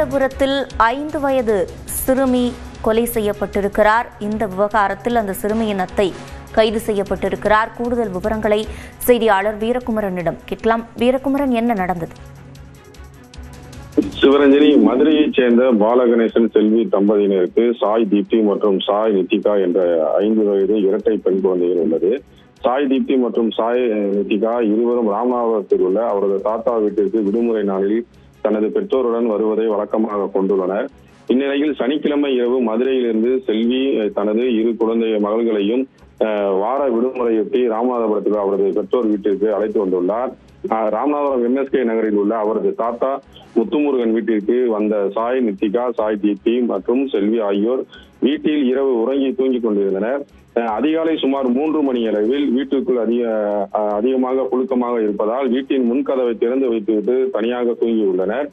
ராமநாதபுரத்தில் 5 வயது சிறுமி கொலை செய்யப்பட்டிருக்கிறார். இந்த விவகாரத்தில் அந்த சிறுமியின் அத்தை கைது செய்யப்பட்டிருக்கிறார். கூடுதல் விவரங்களை செய்தியாளர் வீரகுமரனிடம் கேட்கலாம். வீரகுமரன், என்ன நடந்தது? சிவரஞ்சனி, மதுரையைச் சேர்ந்த பாலகணேசன் செல்வி தம்பதியினருக்கு சாய் தீப்தி மற்றும் சாய் நித்திகா என்ற 5 வயது இரட்டை பெண் குழந்தைகள் உள்ளது. சாய் தீப்தி மற்றும் சாய் நித்திகா இருவரும் ராமநாதபுரத்தில் உள்ள அவரது தாத்தா வீட்டிற்கு விடுமுறை நாளில் தனது பெற்றோருடன் வருவதை வழக்கமாக கொண்டுள்ளனர். இந்நிலையில் சனிக்கிழமை இரவு மதுரையிலிருந்து செல்வி தனது 2 குழந்தை மகள்களையும் வார விடுமுறையொட்டி ராமநாதபுரத்தில் அவரது பெற்றோர் வீட்டிற்கு அழைத்து வந்துள்ளார். ராமநாதபுரம் MSK நகரில் உள்ள அவரது தாத்தா முத்துமுருகன் வீட்டிற்கு வந்த சாய் நித்திகா, சாய் தீப்தி மற்றும் செல்வி ஆகியோர் வீட்டில் இரவு உறங்கி தூங்கிக் கொண்டிருந்தனர். அதிகாலை சுமார் 3 மணி அளவில் வீட்டுக்குள் அதிகமாக புழுக்கமாக இருப்பதால் வீட்டின் முன்கதவை திறந்து வைத்துவிட்டு தனியாக தூங்கியுள்ளனர்.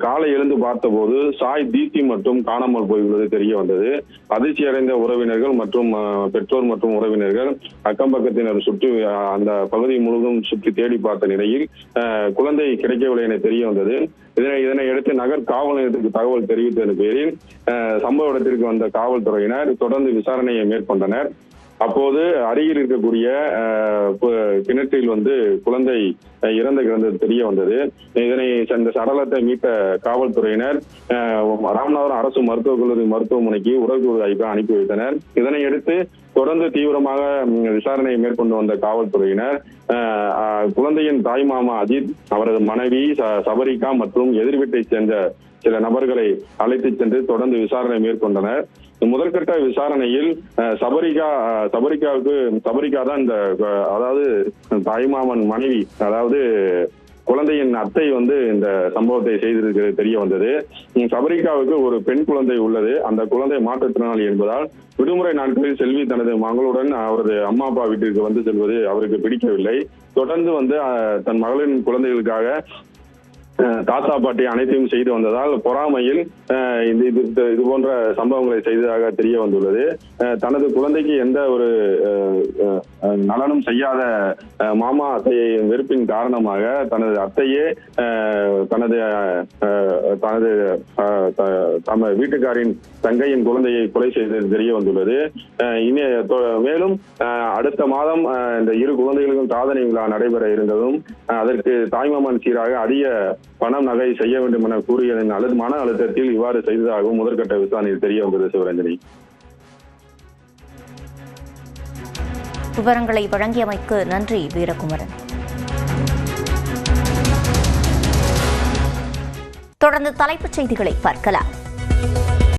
காலை எழுந்து பார்த்தபோது சாய் தீப்தி மற்றும் காணாமல் போயுள்ளது தெரிய வந்தது. அதிர்ச்சி அடைந்த உறவினர்கள் மற்றும் பெற்றோர் மற்றும் உறவினர்கள் அக்கம் பக்கத்தினர் சுற்றி அந்த பகுதி முழுவதும் சுற்றி தேடி பார்த்த நிலையில் குழந்தை கிடைக்கவில்லை என தெரிய வந்தது. இதனை அடுத்து நகர் காவல் நிலையத்திற்கு தகவல் தெரிவித்ததன் பேரில் சம்பவ இடத்திற்கு வந்த காவல்துறையினர் தொடர்ந்து விசாரணையை மேற்கொண்டனர். அப்போது அருகில் இருக்கக்கூடிய கிணற்றில் குழந்தை இறந்து கிடந்தது தெரிய வந்தது. இந்த சடலத்தை மீட்ட காவல்துறையினர் ராமநாதபுரம் அரசு மருத்துவக் கல்லூரி மருத்துவமனைக்கு உடற்கூறு ஆய்வு அனுப்பி வைத்தனர். இதனையடுத்து தொடர்ந்து தீவிரமாக விசாரணையை மேற்கொண்டு வந்த காவல்துறையினர் குழந்தையின் தாய்மாமா அஜித், அவரது மனைவி சபரிகா மற்றும் எதிர் வீட்டைச் சேர்ந்த சில நபர்களை அழைத்து சென்று தொடர்ந்து விசாரணை மேற்கொண்டனர். முதற்கட்ட விசாரணையில் சபரிகா தான் அதாவது தாய்மாமன் மனைவி, அதாவது குழந்தையின் அத்தை இந்த சம்பவத்தை செய்திருக்கிறது தெரிய வந்தது. சபரிகாவுக்கு ஒரு பெண் குழந்தை உள்ளது. அந்த குழந்தை மாற்றுத்திறனாளி என்பதால் விடுமுறை நாட்களில் செல்வி தனது மகளுடன் அவரது அம்மா அப்பா வீட்டிற்கு செல்வது அவருக்கு பிடிக்கவில்லை. தொடர்ந்து தன் மகளின் குழந்தைகளுக்காக தாத்தா பாட்டி அனைத்தையும் செய்து வந்ததால் பொறாமையில் இது போன்ற சம்பவங்களை செய்ததாக தெரிய வந்துள்ளது. தனது குழந்தைக்கு எந்த ஒரு நலனும் செய்யாத மாமா அத்தையை வெறுப்பின் காரணமாக தனது அத்தையே தமது வீட்டுக்காரின் தங்கையின் குழந்தையை கொலை செய்தது தெரிய வந்துள்ளது. மேலும் அடுத்த மாதம் இந்த 2 குழந்தைகளுக்கும் சாதனை விழா நடைபெற இருந்ததும் அதற்கு தாய்மாமன் சீராக அதிக பணம் நகை செய்ய வேண்டும் என கூறியதன் மன அழுத்தத்தில் இவ்வாறு செய்ததாகவும் முதற்கட்ட விசாரணையில் தெரிய வந்தது. சிவரஞ்சனி, விவரங்களை வழங்கியமைக்கு நன்றி வீரகுமரன். தொடர்ந்து தலைப்புச் செய்திகளை பார்க்கலாம்.